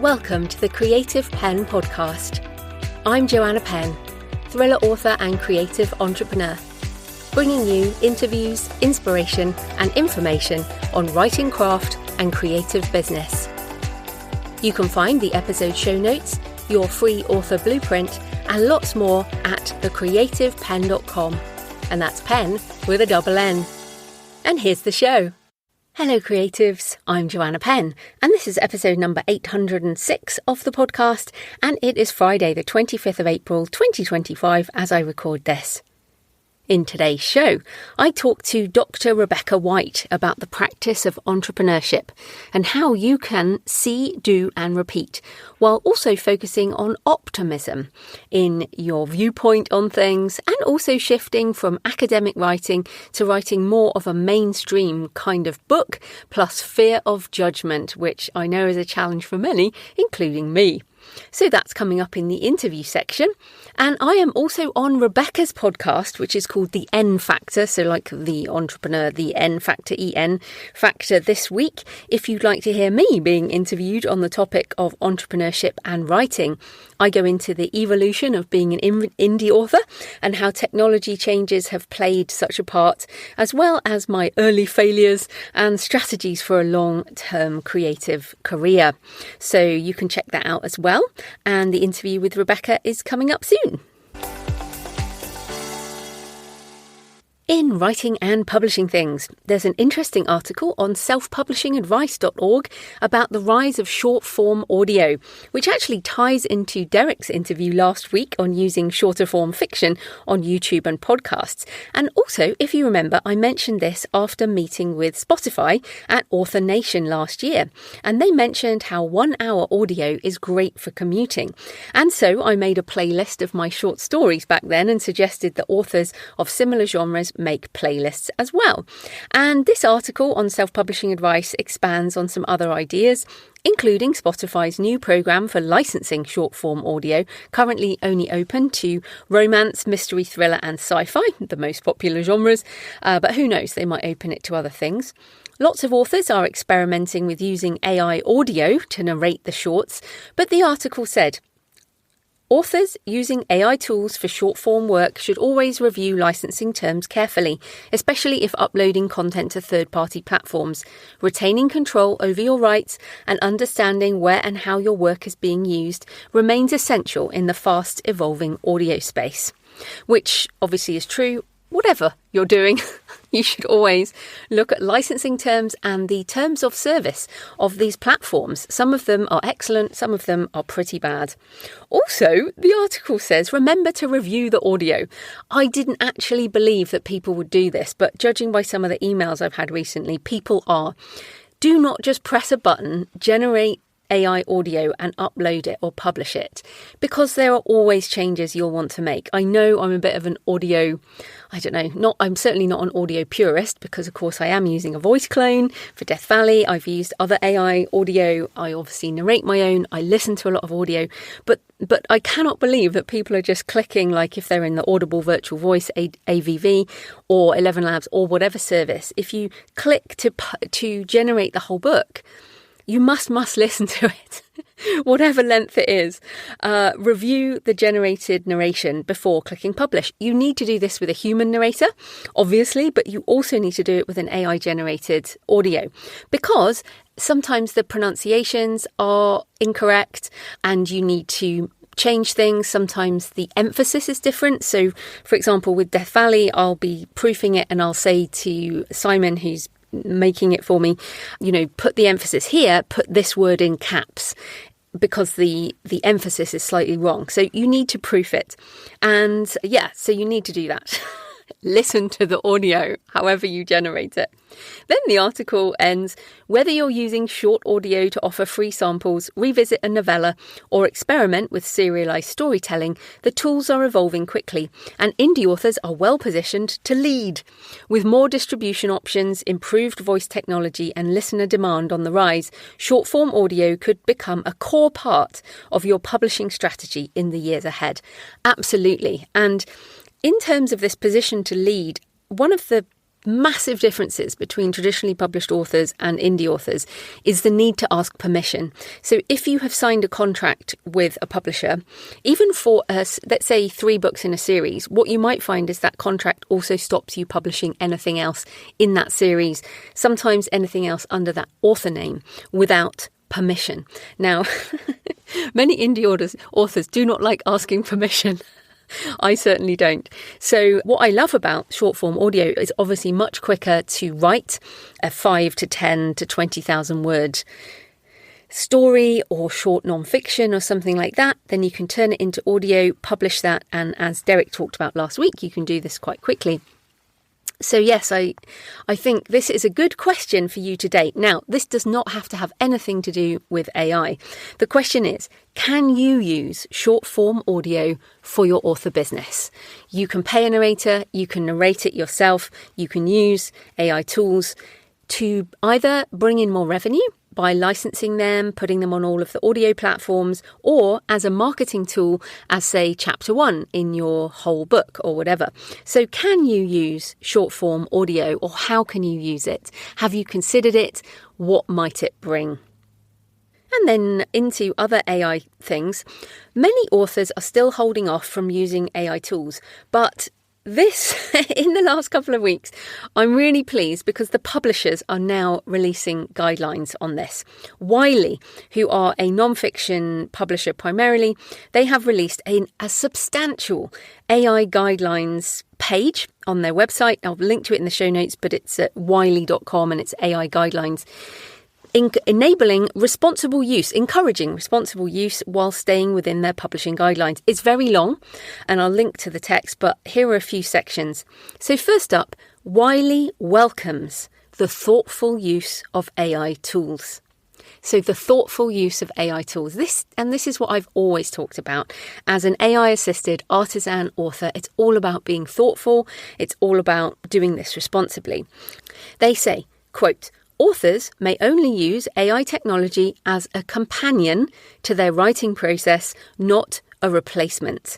Welcome to the Creative Penn podcast. I'm Joanna Penn, thriller author and creative entrepreneur, bringing you interviews, inspiration and information on writing craft and creative business. You can find the episode show notes, your free author blueprint and lots more at thecreativepenn.com, and that's Penn with a double N. And here's the show. Hello creatives, I'm Joanna Penn and this is episode number 806 of the podcast, and it is Friday the 25th of April 2025 as I record this. In today's show, I talk to Dr. Rebecca White about the practice of entrepreneurship and how you can see, do and repeat, while also focusing on optimism in your viewpoint on things and also shifting from academic writing to writing more of a mainstream kind of book, plus fear of judgment, which I know is a challenge for many, including me. So that's coming up in the interview section. And I am also on Rebecca's podcast, which is called The N Factor. So like the entrepreneur, the N Factor, EN Factor this week. If you'd like to hear me being interviewed on the topic of entrepreneurship and writing, I go into the evolution of being an indie author and how technology changes have played such a part, as well as my early failures and strategies for a long-term creative career. So you can check that out as well. And the interview with Rebecca is coming up soon. In Writing and Publishing Things, there's an interesting article on selfpublishingadvice.org about the rise of short-form audio, which actually ties into Derek's interview last week on using shorter-form fiction on YouTube and podcasts. And also, if you remember, I mentioned this after meeting with Spotify at Author Nation last year, and they mentioned how 1 hour audio is great for commuting. And so I made a playlist of my short stories back then and suggested that authors of similar genres make playlists as well. And this article on self-publishing advice expands on some other ideas, including Spotify's new program for licensing short-form audio, currently only open to romance, mystery, thriller and sci-fi, the most popular genres, but who knows, they might open it to other things. Lots of authors are experimenting with using AI audio to narrate the shorts, but the article said, authors using AI tools for short-form work should always review licensing terms carefully, especially if uploading content to third-party platforms. Retaining control over your rights and understanding where and how your work is being used remains essential in the fast-evolving audio space. Which obviously is true. Whatever you're doing, you should always look at licensing terms and the terms of service of these platforms. Some of them are excellent, some of them are pretty bad. Also, the article says, remember to review the audio. I didn't actually believe that people would do this, but judging by some of the emails I've had recently, people are. Do not just press a button, generate AI audio and upload it or publish it, because there are always changes you'll want to make. I know I'm a bit of an audio, I'm certainly not an audio purist, because of course I am using a voice clone for Death Valley. I've used other AI audio. I obviously narrate my own. I listen to a lot of audio, but I cannot believe that people are just clicking, like if they're in the Audible Virtual Voice, AVV or 11 Labs or whatever service, if you click to generate the whole book, you must listen to it, whatever length it is. Review the generated narration before clicking publish. You need to do this with a human narrator, obviously, but you also need to do it with an AI-generated audio, because sometimes the pronunciations are incorrect and you need to change things. Sometimes the emphasis is different. So, for example, with Death Valley, I'll be proofing it and I'll say to Simon, who's making it for me, put the emphasis here, put this word in caps, because the emphasis is slightly wrong. So you need to proof it. And so you need to do that. Listen to the audio, however you generate it. Then the article ends, whether you're using short audio to offer free samples, revisit a novella, or experiment with serialized storytelling, the tools are evolving quickly, and indie authors are well positioned to lead. With more distribution options, improved voice technology, and listener demand on the rise, short-form audio could become a core part of your publishing strategy in the years ahead. Absolutely. And in terms of this position to lead, one of the massive differences between traditionally published authors and indie authors is the need to ask permission. So if you have signed a contract with a publisher, even for us, let's say 3 books in a series, what you might find is that contract also stops you publishing anything else in that series, sometimes anything else under that author name without permission. Now, many indie authors do not like asking permission. I certainly don't. So what I love about short form audio is obviously much quicker to write a 5 to 10 to 20,000 word story or short non-fiction or something like that. Then you can turn it into audio, publish that. And as Derek talked about last week, you can do this quite quickly. So yes, I think this is a good question for you to date. Now, this does not have to have anything to do with AI. The question is, can you use short form audio for your author business? You can pay a narrator, you can narrate it yourself, you can use AI tools to either bring in more revenue by licensing them, putting them on all of the audio platforms, or as a marketing tool, as say chapter 1 in your whole book or whatever. So can you use short form audio, or how can you use it? Have you considered it? What might it bring? And then into other AI things, many authors are still holding off from using AI tools, but this, in the last couple of weeks, I'm really pleased because the publishers are now releasing guidelines on this. Wiley, who are a non-fiction publisher primarily, they have released a substantial AI guidelines page on their website. I'll link to it in the show notes, but it's at wiley.com and it's AI guidelines. Encouraging responsible use while staying within their publishing guidelines. It's very long and I'll link to the text, but here are a few sections. So first up, Wiley welcomes the thoughtful use of AI tools. So the thoughtful use of AI tools. This is what I've always talked about. As an AI-assisted artisan author, it's all about being thoughtful. It's all about doing this responsibly. They say, quote, authors may only use AI technology as a companion to their writing process, not a replacement.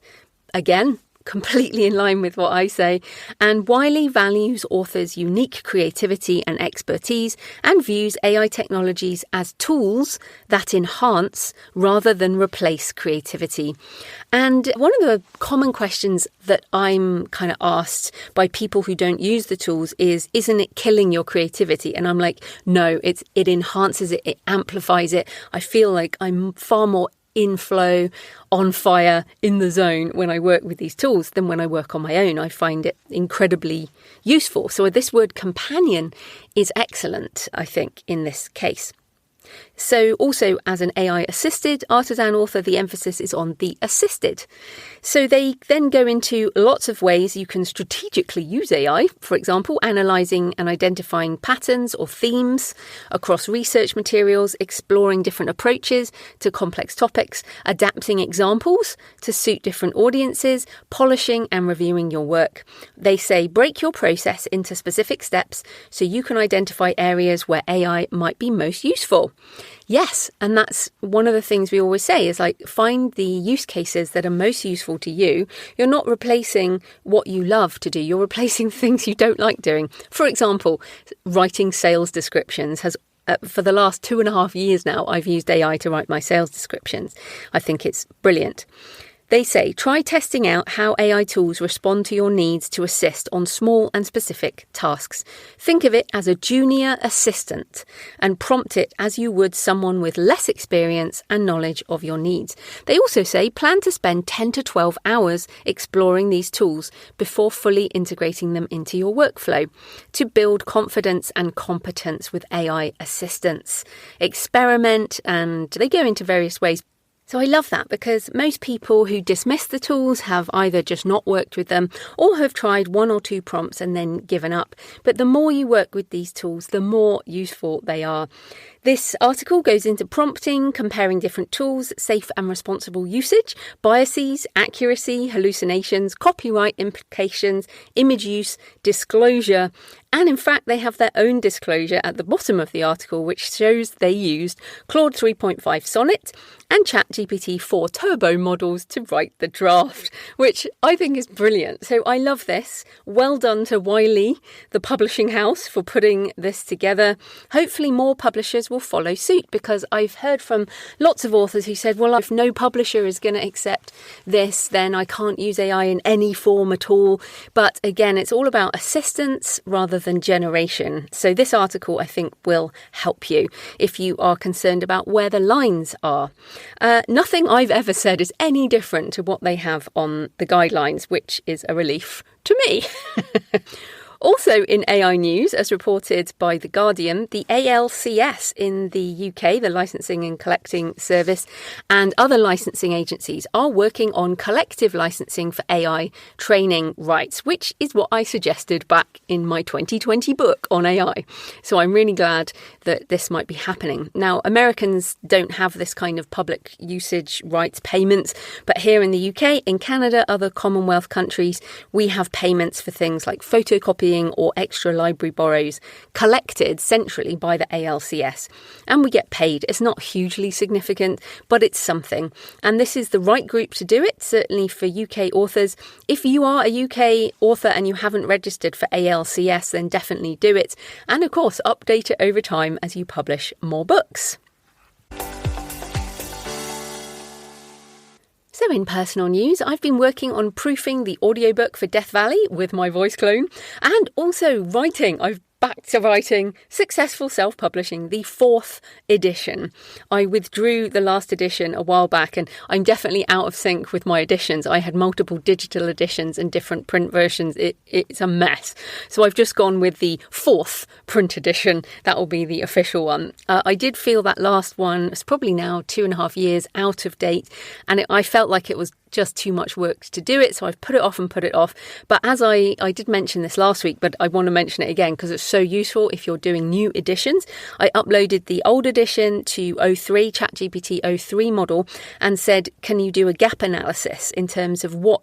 Again, completely in line with what I say. And Wiley values authors' unique creativity and expertise and views AI technologies as tools that enhance rather than replace creativity. And one of the common questions that I'm kind of asked by people who don't use the tools is, isn't it killing your creativity? And I'm like, no, it enhances it, it amplifies it. I feel like I'm far more in flow, on fire, in the zone when I work with these tools than when I work on my own. I find it incredibly useful. So this word companion is excellent, I think, in this case. So also as an AI-assisted artisan author, the emphasis is on the assisted. So they then go into lots of ways you can strategically use AI, for example, analysing and identifying patterns or themes across research materials, exploring different approaches to complex topics, adapting examples to suit different audiences, polishing and reviewing your work. They say break your process into specific steps so you can identify areas where AI might be most useful. Yes, and that's one of the things we always say is like find the use cases that are most useful to you. You're not replacing what you love to do. You're replacing things you don't like doing. For example, writing sales descriptions has for the last 2.5 years now, I've used AI to write my sales descriptions. I think it's brilliant. They say, try testing out how AI tools respond to your needs to assist on small and specific tasks. Think of it as a junior assistant and prompt it as you would someone with less experience and knowledge of your needs. They also say, plan to spend 10 to 12 hours exploring these tools before fully integrating them into your workflow to build confidence and competence with AI assistance. Experiment, and they go into various ways. So I love that because most people who dismiss the tools have either just not worked with them or have tried 1 or 2 prompts and then given up. But the more you work with these tools, the more useful they are. This article goes into prompting, comparing different tools, safe and responsible usage, biases, accuracy, hallucinations, copyright implications, image use, disclosure, And in fact, they have their own disclosure at the bottom of the article, which shows they used Claude 3.5 Sonnet and ChatGPT 4 Turbo models to write the draft, which I think is brilliant. So I love this. Well done to Wiley, the publishing house, for putting this together. Hopefully more publishers will follow suit, because I've heard from lots of authors who said, well, if no publisher is going to accept this, then I can't use AI in any form at all. But again, it's all about assistance rather than generation. So this article, I think, will help you if you are concerned about where the lines are. Nothing I've ever said is any different to what they have on the guidelines, which is a relief to me. Also in AI news, as reported by The Guardian, the ALCS in the UK, the Licensing and Collecting Service, and other licensing agencies are working on collective licensing for AI training rights, which is what I suggested back in my 2020 book on AI. So I'm really glad that this might be happening. Now, Americans don't have this kind of public usage rights payments, but here in the UK, in Canada, other Commonwealth countries, we have payments for things like photocopying or extra library borrows collected centrally by the ALCS. And we get paid. It's not hugely significant, but it's something. And this is the right group to do it, certainly for UK authors. If you are a UK author and you haven't registered for ALCS, then definitely do it. And of course, update it over time as you publish more books. So in personal news, I've been working on proofing the audiobook for Death Valley with my voice clone, and also writing. I've back to writing Successful Self-Publishing, the 4th edition. I withdrew the last edition a while back, and I'm definitely out of sync with my editions. I had multiple digital editions and different print versions. It's a mess. So I've just gone with the 4th print edition. That will be the official one. I did feel that last one was probably now 2.5 years out of date, and I felt like it was just too much work to do it, so I've put it off. But as I did mention this last week, but I want to mention it again because it's so useful if you're doing new editions. I uploaded the old edition to O3, ChatGPT O3 model, and said, can you do a gap analysis in terms of what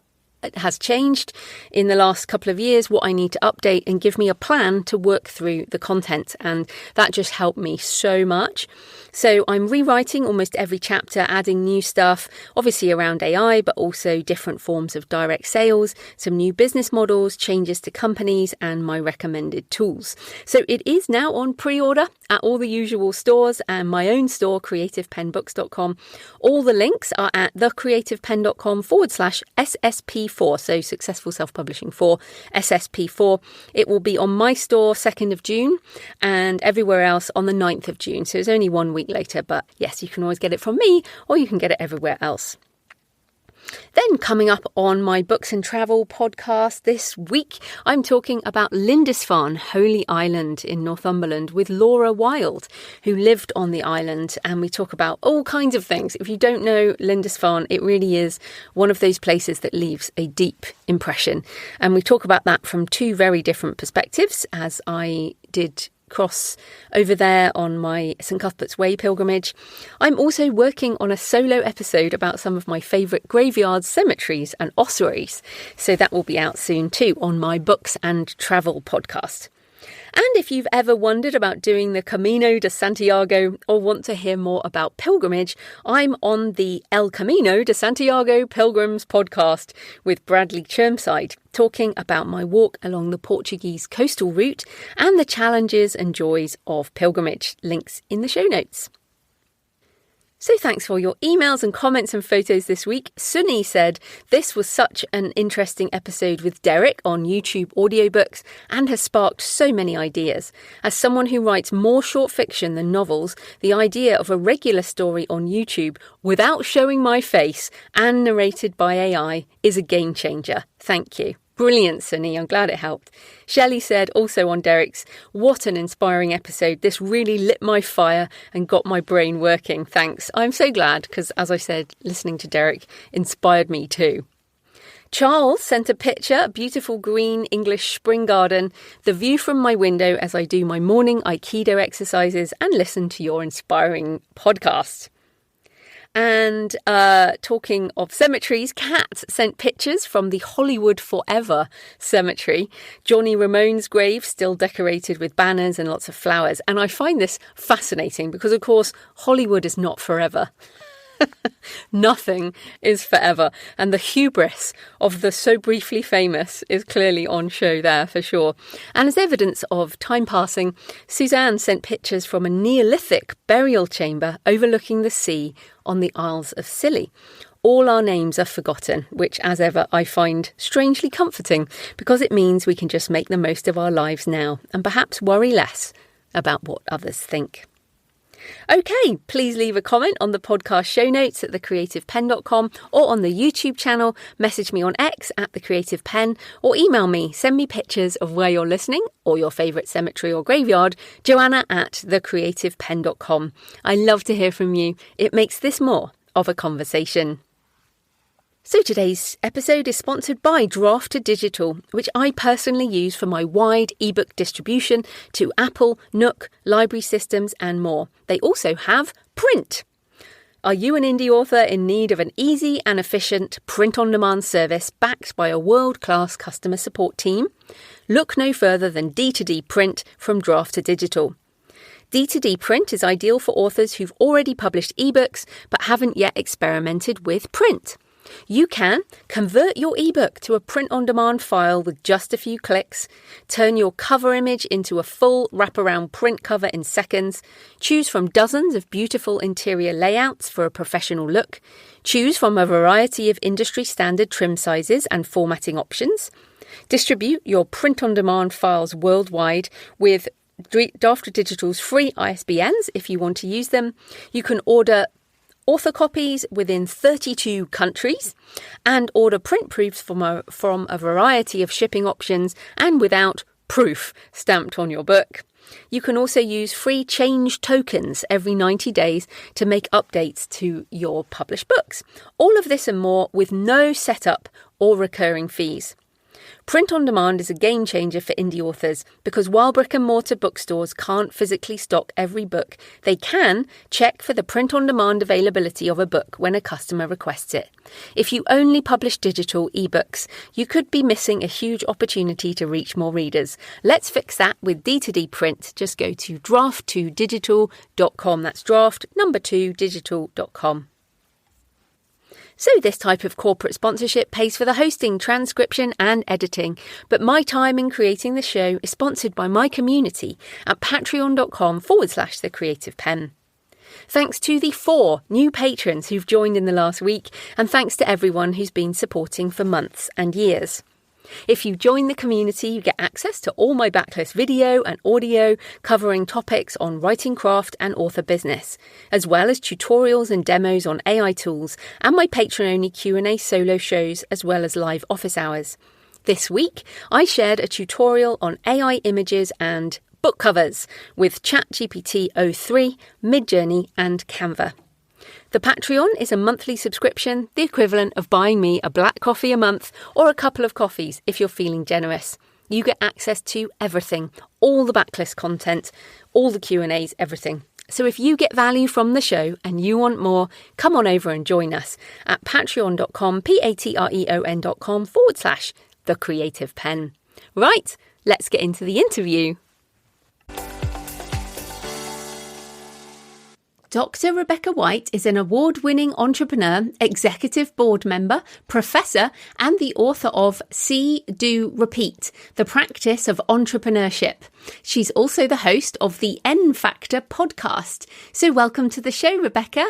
has changed in the last couple of years, what I need to update, and give me a plan to work through the content. And that just helped me so much. So I'm rewriting almost every chapter, adding new stuff, obviously around AI, but also different forms of direct sales, some new business models, changes to companies, and my recommended tools. So it is now on pre-order at all the usual stores and my own store, creativepenbooks.com. All the links are at thecreativeben.com/SSP4, so Successful Self-Publishing 4, SSP4. It will be on my store 2nd of June and everywhere else on the 9th of June. So it's only 1 week later, but yes, you can always get it from me or you can get it everywhere else. Then coming up on my Books and Travel podcast this week, I'm talking about Lindisfarne, Holy Island in Northumberland with Laura Wilde, who lived on the island, and we talk about all kinds of things. If you don't know Lindisfarne, it really is one of those places that leaves a deep impression. And we talk about that from 2 very different perspectives, as I did cross over there on my St Cuthbert's Way pilgrimage. I'm also working on a solo episode about some of my favourite graveyards, cemeteries and ossuaries. So that will be out soon too on my Books and Travel podcast. And if you've ever wondered about doing the Camino de Santiago or want to hear more about pilgrimage, I'm on the El Camino de Santiago Pilgrims podcast with Bradley Chermside, talking about my walk along the Portuguese coastal route and the challenges and joys of pilgrimage. Links in the show notes. So thanks for your emails and comments and photos this week. Sunny said, this was such an interesting episode with Derek on YouTube audiobooks and has sparked so many ideas. As someone who writes more short fiction than novels, the idea of a regular story on YouTube without showing my face and narrated by AI is a game changer. Thank you. Brilliant, Sunny. I'm glad it helped. Shelley said, also on Derek's, what an inspiring episode. This really lit my fire and got my brain working. Thanks. I'm so glad because, as I said, listening to Derek inspired me too. Charles sent a picture, a beautiful green English spring garden, the view from my window as I do my morning Aikido exercises and listen to your inspiring podcast. And talking of cemeteries, Kat sent pictures from the Hollywood Forever Cemetery. Johnny Ramone's grave still decorated with banners and lots of flowers. And I find this fascinating because, of course, Hollywood is not forever. Nothing is forever. And the hubris of the so briefly famous is clearly on show there for sure. And as evidence of time passing, Suzanne sent pictures from a Neolithic burial chamber overlooking the sea on the Isles of Scilly. All our names are forgotten, which as ever I find strangely comforting because it means we can just make the most of our lives now and perhaps worry less about what others think. Okay, please leave a comment on the podcast show notes at thecreativepenn.com or on the YouTube channel, message me on X at thecreativepenn or email me, send me pictures of where you're listening or your favourite cemetery or graveyard, Joanna at thecreativepenn.com. I love to hear from you. It makes this more of a conversation. So today's episode is sponsored by Draft to Digital, which I personally use for my wide ebook distribution to Apple, Nook, library systems and more. They also have print. Are you an indie author in need of an easy and efficient print-on-demand service backed by a world-class customer support team? Look no further than D2D Print from Draft to Digital. D2D Print is ideal for authors who've already published ebooks but haven't yet experimented with print. You can convert your ebook to a print-on-demand file with just a few clicks, turn your cover image into a full wraparound print cover in seconds, choose from dozens of beautiful interior layouts for a professional look, choose from a variety of industry-standard trim sizes and formatting options, distribute your print-on-demand files worldwide with Draft to Digital's free ISBNs if you want to use them. You can order author copies within 32 countries and order print proofs from a variety of shipping options and without proof stamped on your book. You can also use free change tokens every 90 days to make updates to your published books. All of this and more with no setup or recurring fees. Print on demand is a game changer for indie authors because while brick and mortar bookstores can't physically stock every book, they can check for the print on demand availability of a book when a customer requests it. If you only publish digital ebooks, you could be missing a huge opportunity to reach more readers. Let's fix that with D2D Print. Just go to draft2digital.com. That's draft2digital.com. So this type of corporate sponsorship pays for the hosting, transcription and editing. But my time in creating the show is sponsored by my community at patreon.com/thecreativepenn. Thanks to the 4 new patrons who've joined in the last week, and thanks to everyone who's been supporting for months and years. If you join the community, you get access to all my backlist video and audio covering topics on writing craft and author business, as well as tutorials and demos on AI tools and my patron-only Q&A solo shows, as well as live office hours. This week, I shared a tutorial on AI images and book covers with ChatGPT 03, Midjourney and Canva. The Patreon is a monthly subscription, the equivalent of buying me a black coffee a month or a couple of coffees if you're feeling generous. You get access to everything, all the backlist content, all the Q&As, everything. So if you get value from the show and you want more, come on over and join us at patreon.com, patreon.com/thecreativepenn. Right, let's get into the interview. Dr. Rebecca White is an award-winning entrepreneur, executive board member, professor, and the author of See, Do, Repeat, The Practice of Entrepreneurship. She's also the host of the N Factor podcast. So welcome to the show, Rebecca.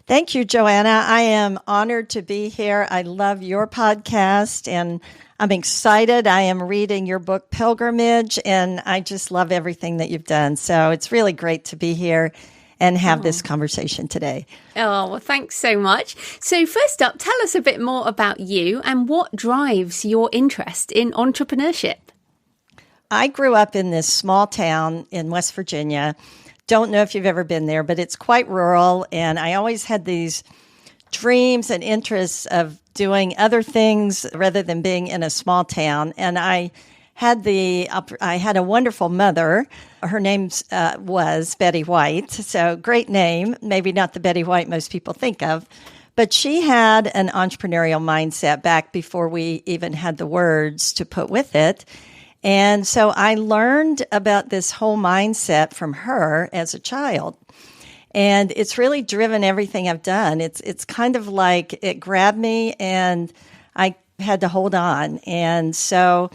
Thank you, Joanna. I am honored to be here. I love your podcast and I'm excited. I am reading your book, Pilgrimage, and I just love everything that you've done. So it's really great to be here and have this conversation today. Oh, well, thanks so much. So first up, tell us a bit more about you and what drives your interest in entrepreneurship. I grew up in this small town in West Virginia. Don't know if you've ever been there, but it's quite rural. And I always had these dreams and interests of doing other things rather than being in a small town. And I I had a wonderful mother. Her name was Betty White. So great name. Maybe not the Betty White most people think of, but she had an entrepreneurial mindset back before we even had the words to put with it. And so I learned about this whole mindset from her as a child. And it's really driven everything I've done. It's kind of like it grabbed me and I had to hold on. And so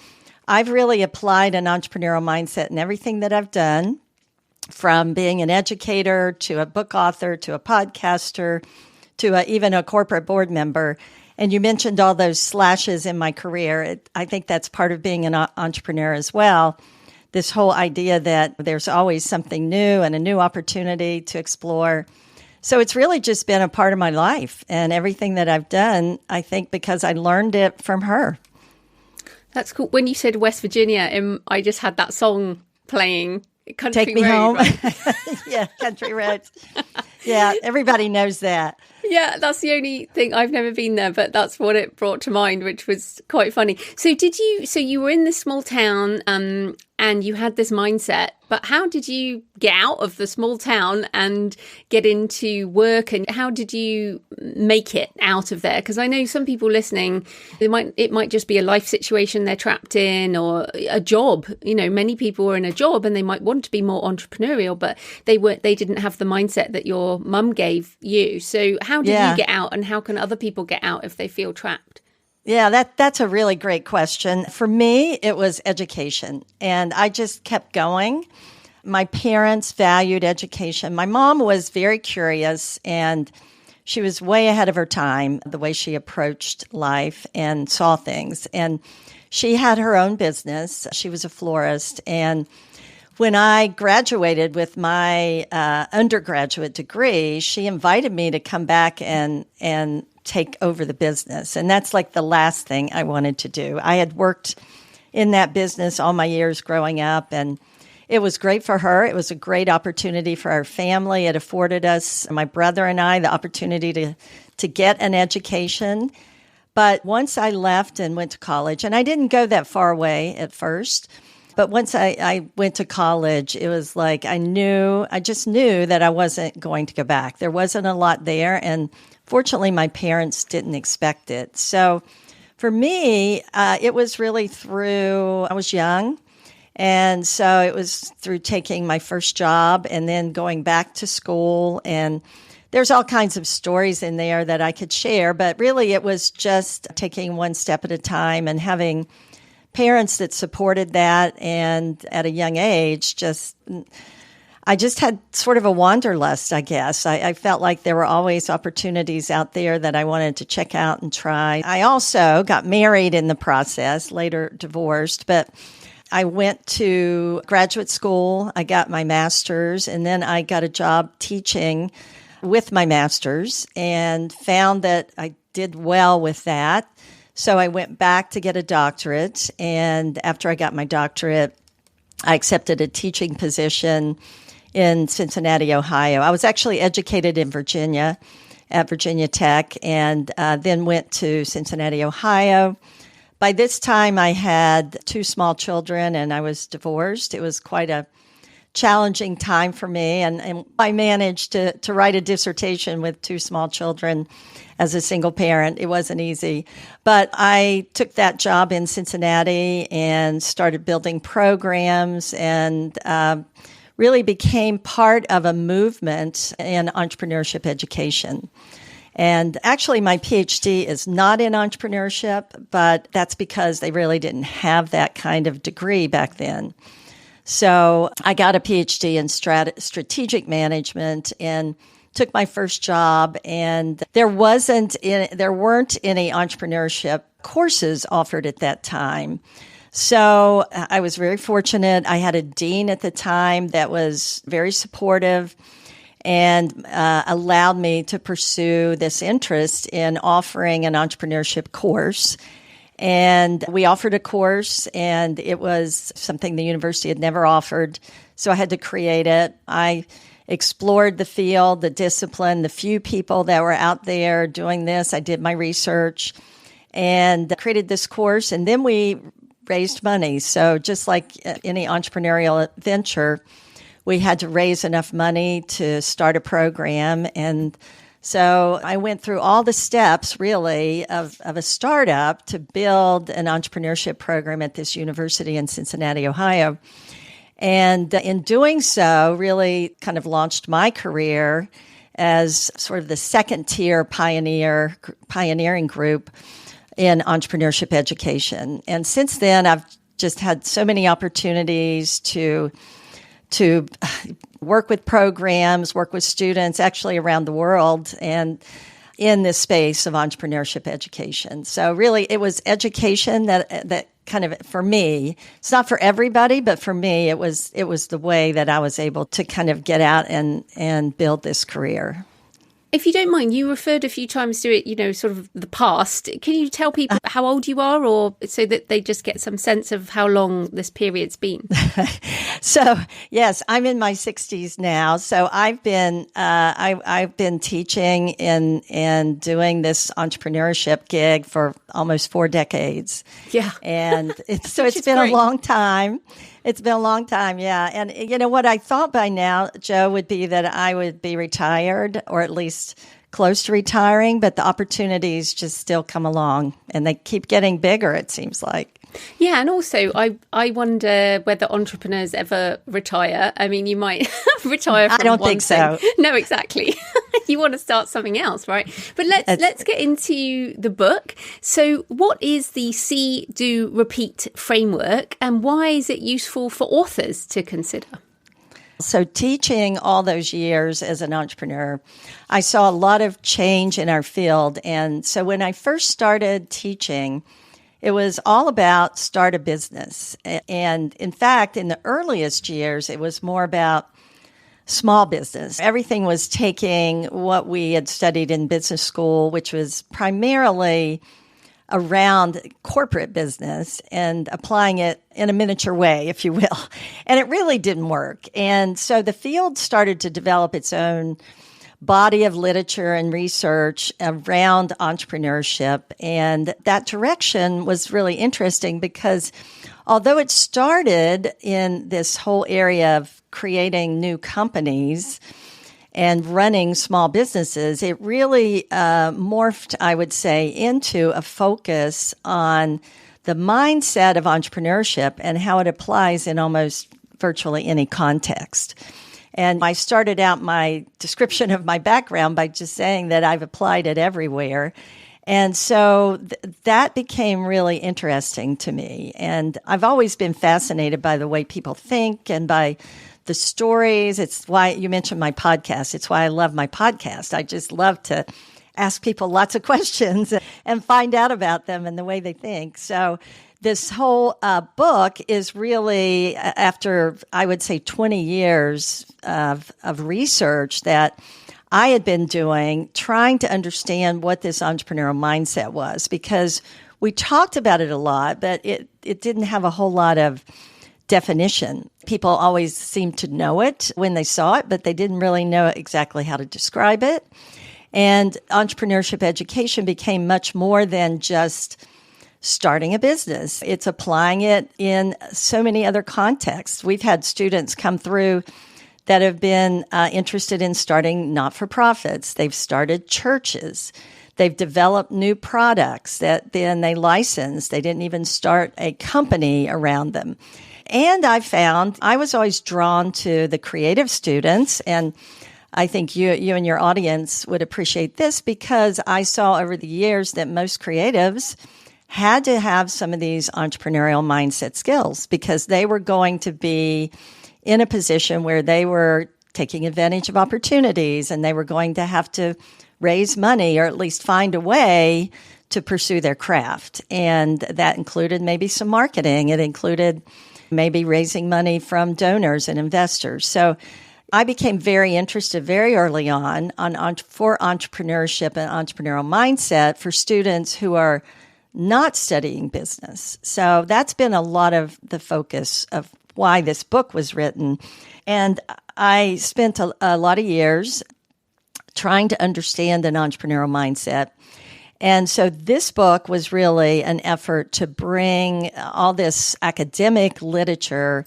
I've really applied an entrepreneurial mindset in everything that I've done, from being an educator to a book author to a podcaster to even a corporate board member. And you mentioned all those slashes in my career. I think that's part of being an entrepreneur as well. This whole idea that there's always something new and a new opportunity to explore. So it's really just been a part of my life, and everything that I've done, I think, because I learned it from her. That's cool. When you said West Virginia, I just had that song playing, Country Take Me Road, Home. right? Yeah, Country Roads. Yeah, everybody knows that. Yeah, that's the only thing. I've never been there, but that's what it brought to mind, which was quite funny. So you were in this small town, and you had this mindset, but how did you get out of the small town and get into work, and how did you make it out of there? Because I know some people listening, it might just be a life situation they're trapped in, or a job. You know, many people are in a job and they might want to be more entrepreneurial, but they didn't have the mindset that your mum gave you. So how did you get out, and how can other people get out if they feel trapped? Yeah, that's a really great question. For me, it was education, and I just kept going. My parents valued education. My mom was very curious, and she was way ahead of her time, the way she approached life and saw things. And she had her own business. She was a florist. And when I graduated with my undergraduate degree, she invited me to come back and take over the business. And that's like the last thing I wanted to do. I had worked in that business all my years growing up, and it was great for her. It was a great opportunity for our family. It afforded us, my brother and I, the opportunity to get an education. But once I left and went to college, and I didn't go that far away at first, but once I went to college, it was like I just knew that I wasn't going to go back. There wasn't a lot there, and fortunately, my parents didn't expect it. So for me, it was really I was young, and so it was through taking my first job and then going back to school. And there's all kinds of stories in there that I could share, but really it was just taking one step at a time and having parents that supported that. And at a young age, I just had sort of a wanderlust, I guess. I felt like there were always opportunities out there that I wanted to check out and try. I also got married in the process, later divorced, but I went to graduate school. I got my master's, and then I got a job teaching with my master's and found that I did well with that. So I went back to get a doctorate, and after I got my doctorate, I accepted a teaching position in Cincinnati, Ohio. I was actually educated in Virginia at Virginia Tech, and then went to Cincinnati, Ohio. By this time, I had 2 small children, and I was divorced. It was quite a challenging time for me, and I managed to write a dissertation with 2 small children as a single parent. It wasn't easy, but I took that job in Cincinnati and started building programs, and really became part of a movement in entrepreneurship education. And actually, my PhD is not in entrepreneurship, but that's because they really didn't have that kind of degree back then. So I got a PhD in strategic management and took my first job, and there weren't any entrepreneurship courses offered at that time. So I was very fortunate. I had a dean at the time that was very supportive and allowed me to pursue this interest in offering an entrepreneurship course. And we offered a course, and it was something the university had never offered, so I had to create it. I explored the field, the discipline, the few people that were out there doing this. I did my research and created this course, and then we raised money. So just like any entrepreneurial venture, we had to raise enough money to start a program. And so I went through all the steps, really, of a startup to build an entrepreneurship program at this university in Cincinnati, Ohio. And in doing so, really kind of launched my career as sort of the second-tier pioneering group in entrepreneurship education. And since then, I've just had so many opportunities to work with programs, work with students actually around the world and in this space of entrepreneurship education. So really it was education that kind of, for me, it's not for everybody, but for me, it was the way that I was able to kind of get out and build this career. If you don't mind, you referred a few times to it, sort of the past. Can you tell people how old you are, or so that they just get some sense of how long this period's been? So, yes, I'm in my 60s now. So I've been teaching and doing this entrepreneurship gig for almost 4 decades. Yeah. And it's been great. A long time. It's been a long time, yeah. And what I thought by now, Joe, would be that I would be retired or at least close to retiring, but the opportunities just still come along and they keep getting bigger, it seems like. Yeah, and also I wonder whether entrepreneurs ever retire. I mean, you might retire from I don't one think thing. so. No, exactly. You want to start something else, right? But let's get into the book. So what is the See, Do, Repeat framework, and why is it useful for authors to consider? So teaching all those years as an entrepreneur, I saw a lot of change in our field. And so when I first started teaching, it was all about start a business. And in fact, in the earliest years, it was more about small business. Everything was taking what we had studied in business school, which was primarily around corporate business, and applying it in a miniature way, if you will. And it really didn't work. And so the field started to develop its own body of literature and research around entrepreneurship. And that direction was really interesting because although it started in this whole area of creating new companies and running small businesses, it really morphed, I would say, into a focus on the mindset of entrepreneurship and how it applies in almost virtually any context. And I started out my description of my background by just saying that I've applied it everywhere. And so that became really interesting to me. And I've always been fascinated by the way people think and by the stories. It's why you mentioned my podcast. It's why I love my podcast. I just love to ask people lots of questions and find out about them and the way they think. So this whole book is really, after, I would say, 20 years of research that I had been doing, trying to understand what this entrepreneurial mindset was, because we talked about it a lot, but it didn't have a whole lot of definition. People always seemed to know it when they saw it, but they didn't really know exactly how to describe it. And entrepreneurship education became much more than just starting a business. It's applying it in so many other contexts. We've had students come through that have been interested in starting not-for-profits. They've started churches. They've developed new products that then they license. They didn't even start a company around them. And I found I was always drawn to the creative students, and I think you and your audience would appreciate this because I saw over the years that most creatives had to have some of these entrepreneurial mindset skills because they were going to be in a position where they were taking advantage of opportunities and they were going to have to raise money or at least find a way to pursue their craft. And that included maybe some marketing. It included maybe raising money from donors and investors. So I became very interested very early on for entrepreneurship and entrepreneurial mindset for students who are not studying business. So that's been a lot of the focus of why this book was written. And I spent a lot of years trying to understand an entrepreneurial mindset. And so this book was really an effort to bring all this academic literature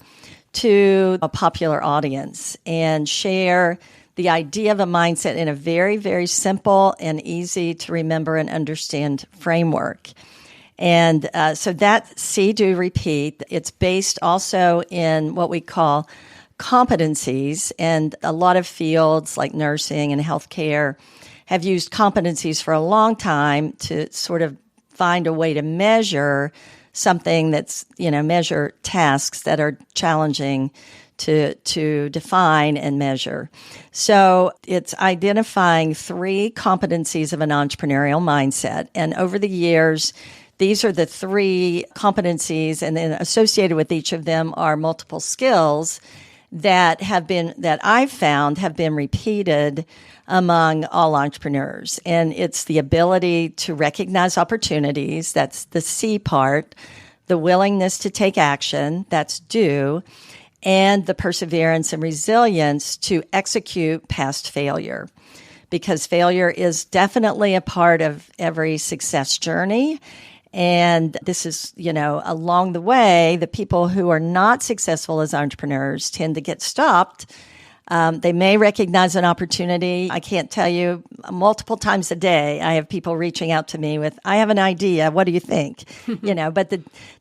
to a popular audience and share the idea of a mindset in a very, very simple and easy to remember and understand framework. And so that See, Do, Repeat, it's based also in what we call competencies. And a lot of fields like nursing and healthcare have used competencies for a long time to sort of find a way to measure something that's, measure tasks that are challenging to define and measure. So it's identifying 3 competencies of an entrepreneurial mindset. And over the years, these are the 3 competencies, and then associated with each of them are multiple skills that I've found have been repeated among all entrepreneurs. And it's the ability to recognize opportunities, that's the C part, the willingness to take action, that's Do, and the perseverance and resilience to execute past failure. Because failure is definitely a part of every success journey. And this is, along the way, the people who are not successful as entrepreneurs tend to get stopped. They may recognize an opportunity. I can't tell you, multiple times a day, I have people reaching out to me with, I have an idea. What do you think? But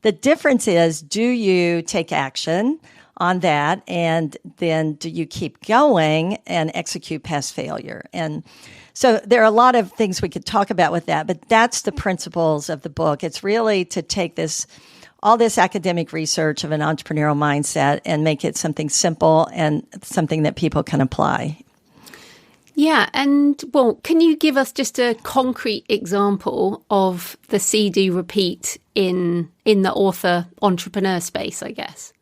the difference is, do you take action on that? And then do you keep going and execute past failure? And so there are a lot of things we could talk about with that, but that's the principles of the book. It's really to take all this academic research of an entrepreneurial mindset and make it something simple and something that people can apply. Yeah. And can you give us just a concrete example of the See, Do, Repeat in the author entrepreneur space, I guess?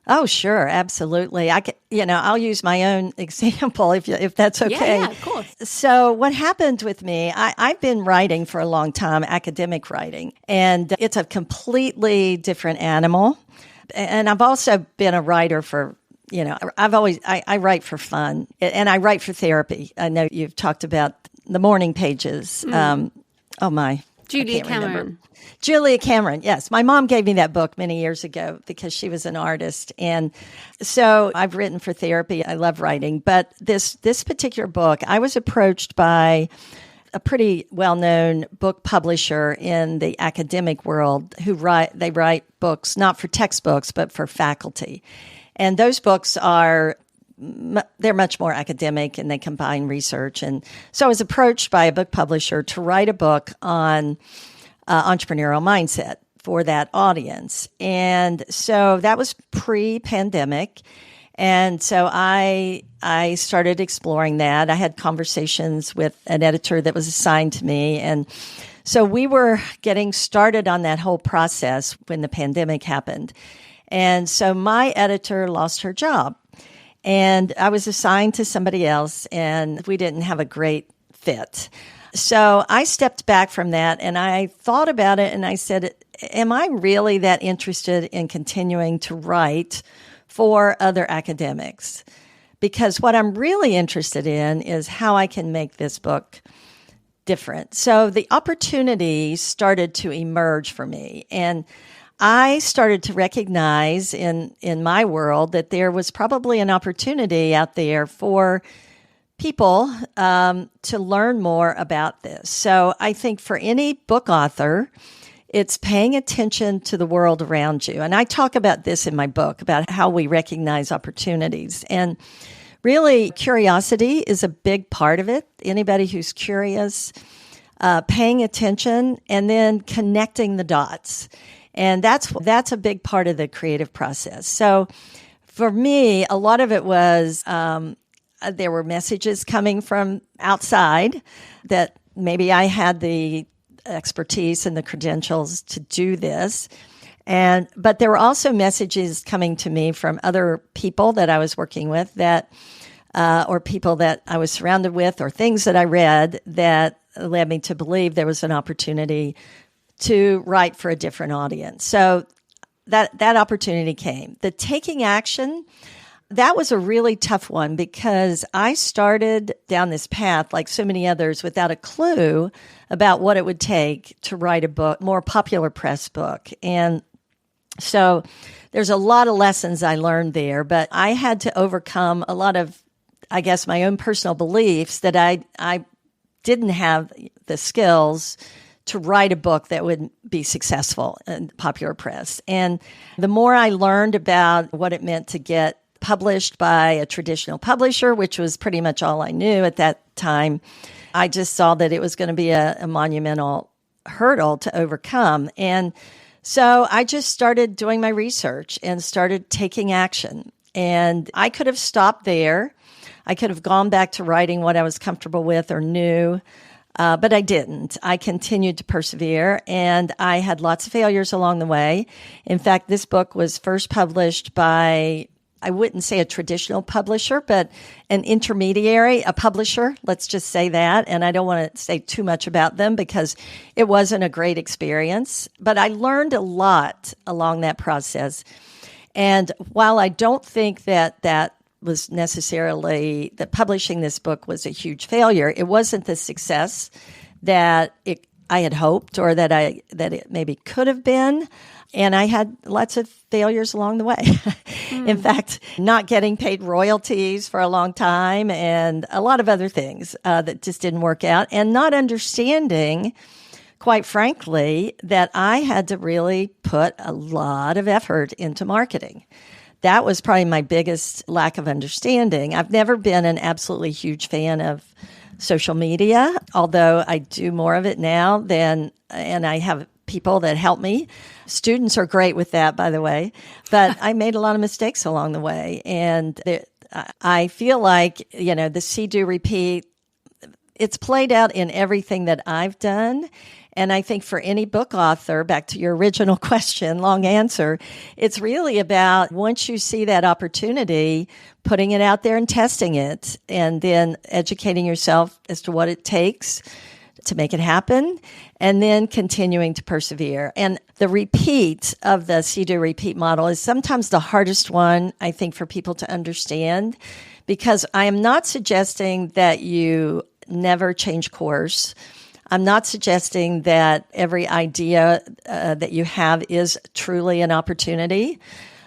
Oh, sure. Absolutely. I'll use my own example if that's okay. Yeah, of course. So what happened with me, I've been writing for a long time, academic writing, and it's a completely different animal. And I've also been a writer for, I write for fun and I write for therapy. I know you've talked about the morning pages. Julia Cameron. Julia Cameron, yes. My mom gave me that book many years ago because she was an artist. And so I've written for therapy. I love writing. But this particular book, I was approached by a pretty well-known book publisher in the academic world who write books, not for textbooks, but for faculty. And those books they're much more academic and they combine research. And so I was approached by a book publisher to write a book on entrepreneurial mindset for that audience. And so that was pre-pandemic. And so I started exploring that. I had conversations with an editor that was assigned to me. And so we were getting started on that whole process when the pandemic happened. And so my editor lost her job. And I was assigned to somebody else, and we didn't have a great fit. So I stepped back from that and I thought about it and I said, am I really that interested in continuing to write for other academics? Because what I'm really interested in is how I can make this book different. So the opportunity started to emerge for me. And I started to recognize in my world that there was probably an opportunity out there for people to learn more about this. So I think for any book author, it's paying attention to the world around you. And I talk about this in my book, about how we recognize opportunities. And really, curiosity is a big part of it. Anybody who's curious, paying attention, and then connecting the dots. And that's a big part of the creative process. So for me, a lot of it was there were messages coming from outside that maybe I had the expertise and the credentials to do this. But there were also messages coming to me from other people that I was working with or people that I was surrounded with, or things that I read that led me to believe there was an opportunity to write for a different audience. So that opportunity came. The taking action, that was a really tough one because I started down this path, like so many others, without a clue about what it would take to write a book, more popular press book. And so there's a lot of lessons I learned there, but I had to overcome a lot of, I guess, my own personal beliefs that I didn't have the skills to write a book that would be successful in popular press. And the more I learned about what it meant to get published by a traditional publisher, which was pretty much all I knew at that time, I just saw that it was going to be a monumental hurdle to overcome. And so I just started doing my research and started taking action. And I could have stopped there. I could have gone back to writing what I was comfortable with or knew. But I didn't. I continued to persevere, and I had lots of failures along the way. In fact, this book was first published by, I wouldn't say a traditional publisher, but an intermediary, a publisher, let's just say that. And I don't want to say too much about them because it wasn't a great experience. But I learned a lot along that process. And while I don't think that was necessarily that publishing this book was a huge failure, it wasn't the success that I had hoped or that it maybe could have been. And I had lots of failures along the way. In fact, not getting paid royalties for a long time and a lot of other things that just didn't work out, and not understanding, quite frankly, that I had to really put a lot of effort into marketing. That was probably my biggest lack of understanding. I've never been an absolutely huge fan of social media, although I do more of it now and I have people that help me. Students are great with that, by the way, but I made a lot of mistakes along the way. And I feel like, the see, do, repeat, it's played out in everything that I've done. And I think for any book author, back to your original question, long answer, it's really about once you see that opportunity, putting it out there and testing it, and then educating yourself as to what it takes to make it happen, and then continuing to persevere. And the repeat of the see, do, repeat model is sometimes the hardest one, I think, for people to understand, because I am not suggesting that you never change course. I'm not suggesting that every idea that you have is truly an opportunity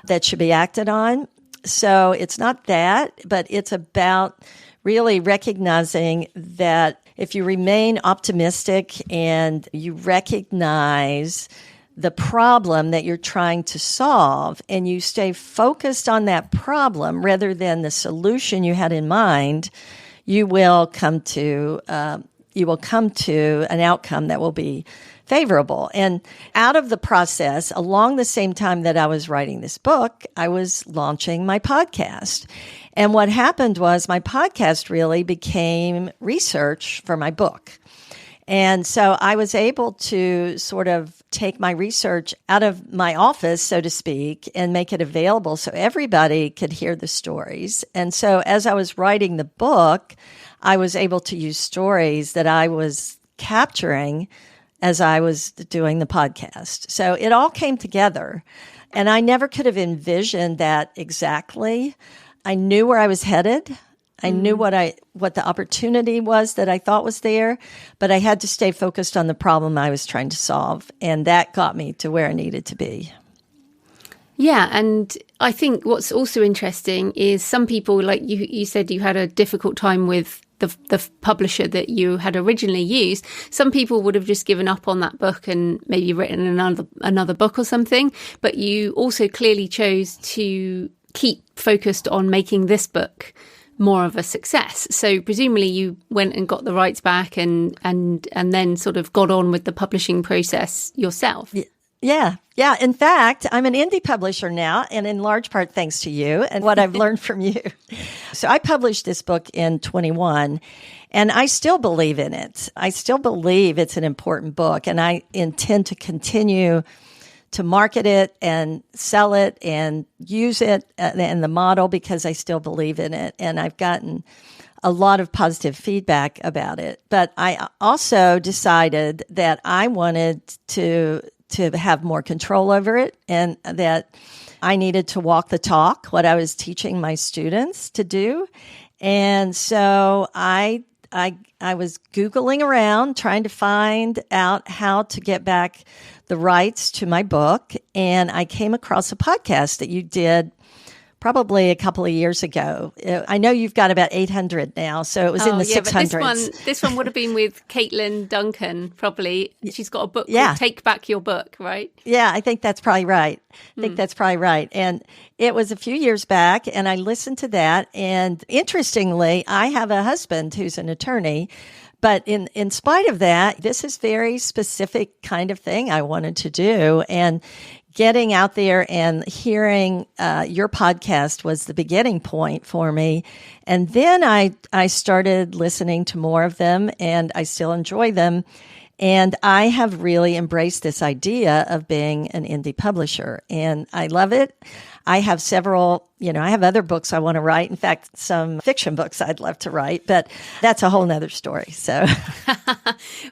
that should be acted on. So it's not that, but it's about really recognizing that if you remain optimistic and you recognize the problem that you're trying to solve and you stay focused on that problem rather than the solution you had in mind, you will come to an outcome that will be favorable. And out of the process, along the same time that I was writing this book, I was launching my podcast. And what happened was my podcast really became research for my book. And so I was able to sort of take my research out of my office, so to speak, and make it available so everybody could hear the stories. And so as I was writing the book, I was able to use stories that I was capturing as I was doing the podcast. So it all came together, and I never could have envisioned that exactly. I knew where I was headed. I knew what the opportunity was that I thought was there, but I had to stay focused on the problem I was trying to solve, and that got me to where I needed to be. Yeah, and I think what's also interesting is some people, like you said, you had a difficult time with the publisher that you had originally used. Some people would have just given up on that book and maybe written another book or something, but you also clearly chose to keep focused on making this book more of a success. So presumably you went and got the rights back and then sort of got on with the publishing process yourself. Yeah. In fact, I'm an indie publisher now, and in large part thanks to you and what I've learned from you. So I published this book in 21, and I still believe in it. I still believe it's an important book, and I intend to continue to market it and sell it and use it in the model because I still believe in it. And I've gotten a lot of positive feedback about it. But I also decided that I wanted to have more control over it, and that I needed to walk the talk, what I was teaching my students to do. And so I was Googling around trying to find out how to get back the rights to my book. And I came across a podcast that you did probably a couple of years ago. I know you've got about 800 now, so it was in the 600s. But this one would have been with Caitlin Duncan, probably. She's got a book called Take Back Your Book, right? Yeah, I think that's probably right. And it was a few years back, and I listened to that. And interestingly, I have a husband who's an attorney. But in spite of that, this is very specific kind of thing I wanted to do. And getting out there and hearing your podcast was the beginning point for me. And then I started listening to more of them, and I still enjoy them. And I have really embraced this idea of being an indie publisher, and I love it. I have several, I have other books I want to write. In fact, some fiction books I'd love to write, but that's a whole nother story. So,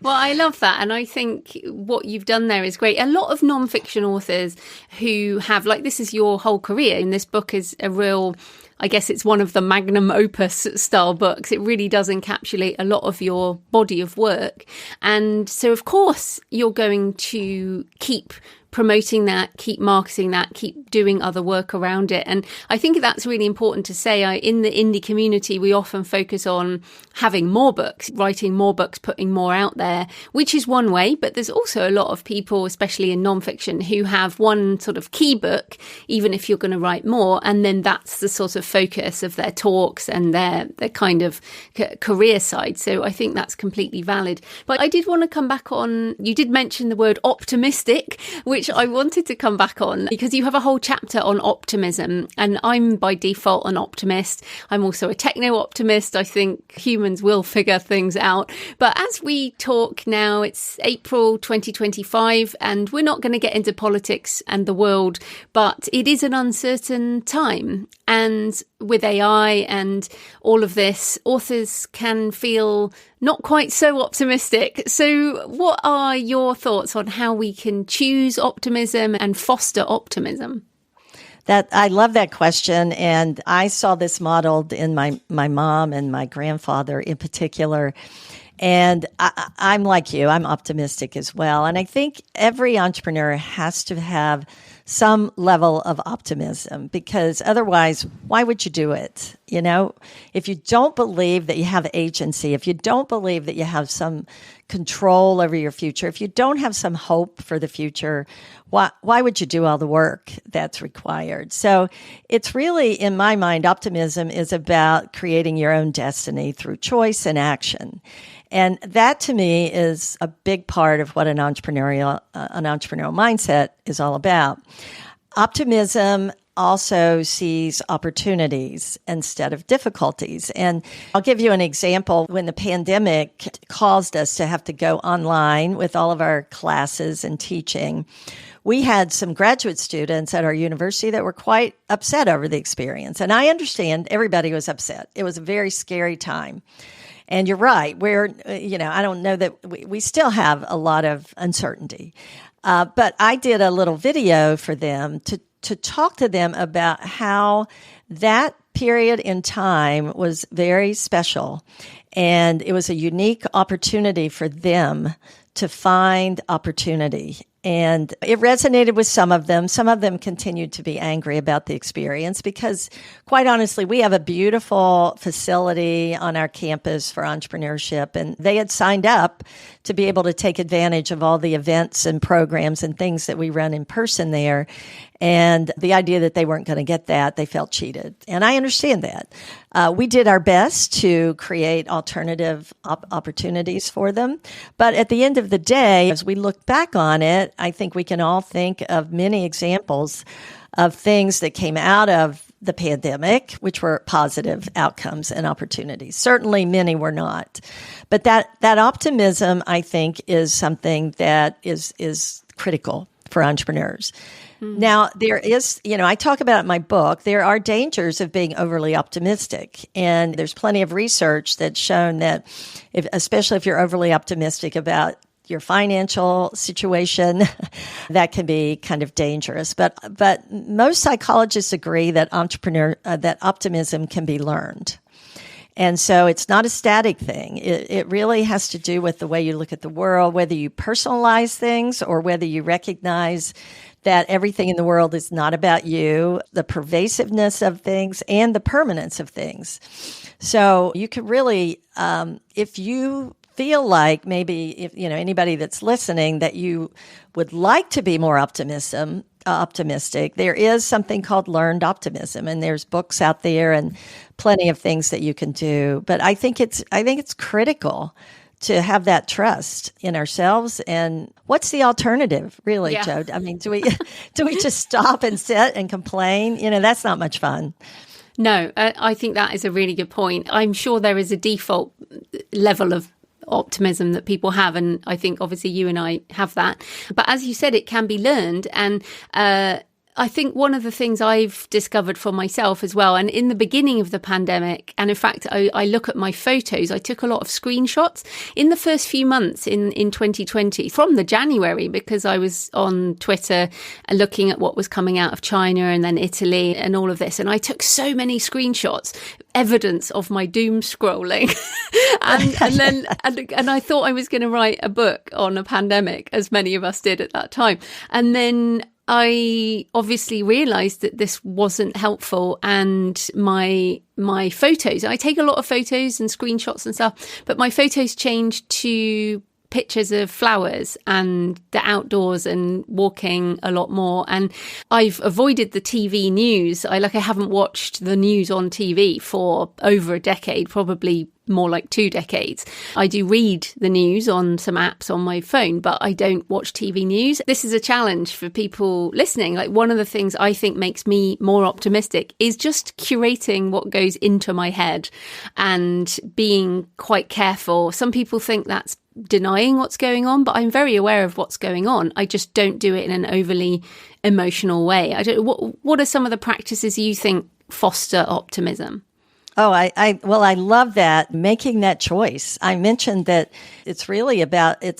well, I love that. And I think what you've done there is great. A lot of nonfiction authors who have, this is your whole career, and this book is a real, I guess it's one of the magnum opus style books. It really does encapsulate a lot of your body of work. And so, of course, you're going to keep promoting that, keep marketing that, keep doing other work around it. And I think that's really important to say. In the indie community, we often focus on having more books, writing more books, putting more out there, which is one way. But there's also a lot of people, especially in nonfiction, who have one sort of key book, even if you're going to write more. And then that's the sort of focus of their talks and their kind of career side. So I think that's completely valid. But I did want to come back on, you did mention the word optimistic, which I wanted to come back on because you have a whole chapter on optimism, and I'm by default an optimist. I'm also a techno-optimist. I think humans will figure things out. But as we talk now, it's April 2025, and we're not going to get into politics and the world, but it is an uncertain time. And with AI and all of this, authors can feel not quite so optimistic. So what are your thoughts on how we can choose optimism and foster optimism? That I love that question. And I saw this modeled in my mom and my grandfather in particular. And I'm like you, I'm optimistic as well. And I think every entrepreneur has to have some level of optimism, because otherwise, why would you do it? If you don't believe that you have agency, if you don't believe that you have some control over your future, if you don't have some hope for the future, why would you do all the work that's required? So it's really, in my mind, optimism is about creating your own destiny through choice and action. And that, to me, is a big part of what an entrepreneurial mindset is all about. Optimism also sees opportunities instead of difficulties. And I'll give you an example. When the pandemic caused us to have to go online with all of our classes and teaching, we had some graduate students at our university that were quite upset over the experience. And I understand everybody was upset. It was a very scary time. And you're right. I don't know that we still have a lot of uncertainty. But I did a little video for them to talk to them about how that period in time was very special. And it was a unique opportunity for them to find opportunity. And it resonated with some of them. Some of them continued to be angry about the experience because, quite honestly, we have a beautiful facility on our campus for entrepreneurship, and they had signed up to be able to take advantage of all the events and programs and things that we run in person there. And the idea that they weren't going to get that, they felt cheated. And I understand that. We did our best to create alternative opportunities for them. But at the end of the day, as we look back on it, I think we can all think of many examples of things that came out of the pandemic, which were positive outcomes and opportunities. Certainly many were not. But that optimism, I think, is something that is critical for entrepreneurs. Now, there is, I talk about it in my book, there are dangers of being overly optimistic. And there's plenty of research that's shown that, especially if you're overly optimistic about your financial situation, that can be kind of dangerous. But most psychologists agree that that optimism can be learned. And so it's not a static thing. It really has to do with the way you look at the world, whether you personalize things or whether you recognize that everything in the world is not about you, the pervasiveness of things and the permanence of things. So you can really, if you feel like maybe if anybody that's listening that you would like to be more optimistic, there is something called learned optimism, and there's books out there and plenty of things that you can do. But I think it's critical to have that trust in ourselves. And what's the alternative, really, Jo? I mean, do we just stop and sit and complain? That's not much fun. No, I think that is a really good point. I'm sure there is a default level of optimism that people have, and I think obviously you and I have that. But as you said, it can be learned, and I think one of the things I've discovered for myself as well, and in the beginning of the pandemic, and in fact, I look at my photos, I took a lot of screenshots in the first few months in 2020 from the January, because I was on Twitter looking at what was coming out of China and then Italy and all of this. And I took so many screenshots, evidence of my doom scrolling. and I thought I was going to write a book on a pandemic, as many of us did at that time. And then I obviously realized that this wasn't helpful, and my photos, I take a lot of photos and screenshots and stuff, but my photos changed to pictures of flowers and the outdoors and walking a lot more. And I've avoided the TV news. I haven't watched the news on TV for over a decade, probably more like 2 decades. I do read the news on some apps on my phone, but I don't watch TV news. This is a challenge for people listening. One of the things I think makes me more optimistic is just curating what goes into my head and being quite careful. Some people think that's denying what's going on, but I'm very aware of what's going on. I just don't do it in an overly emotional way. What are some of the practices you think foster optimism? Oh, I love that, making that choice. I mentioned that it's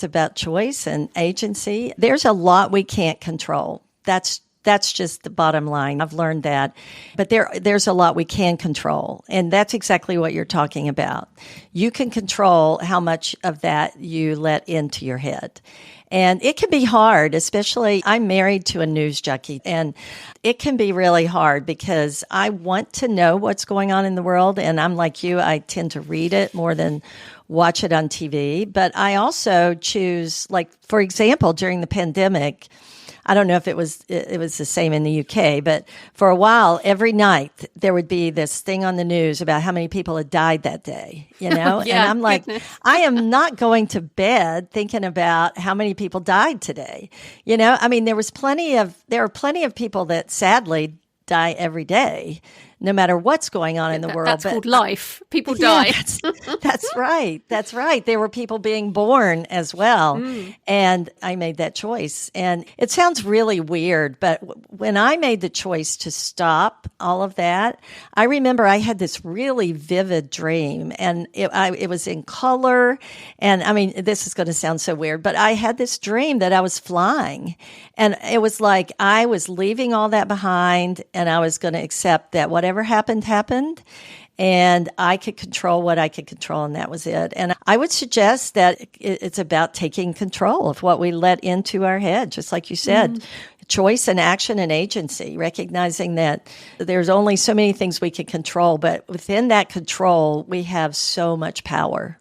about choice and agency. There's a lot we can't control. That's just the bottom line. I've learned that. But there's a lot we can control. And that's exactly what you're talking about. You can control how much of that you let into your head. And it can be hard, especially I'm married to a news junkie, and it can be really hard because I want to know what's going on in the world. And I'm like you, I tend to read it more than watch it on TV. But I also choose, for example, during the pandemic, I don't know if it was the same in the UK, but for a while, every night there would be this thing on the news about how many people had died that day, Yeah, and I'm like, goodness. I am not going to bed thinking about how many people died today. I mean, there are plenty of people that sadly die every day, no matter what's going on in the world. That's called life. People die. That's right. That's right. There were people being born as well. And I made that choice. And it sounds really weird, but when I made the choice to stop all of that, I remember I had this really vivid dream, and it was in color. And I mean, this is going to sound so weird, but I had this dream that I was flying, and it was like I was leaving all that behind, and I was going to accept that whatever happened, and I could control what I could control, and that was it. And I would suggest that it's about taking control of what we let into our head, just like you said. Choice and action and agency, recognizing that there's only so many things we can control, but within that control, we have so much power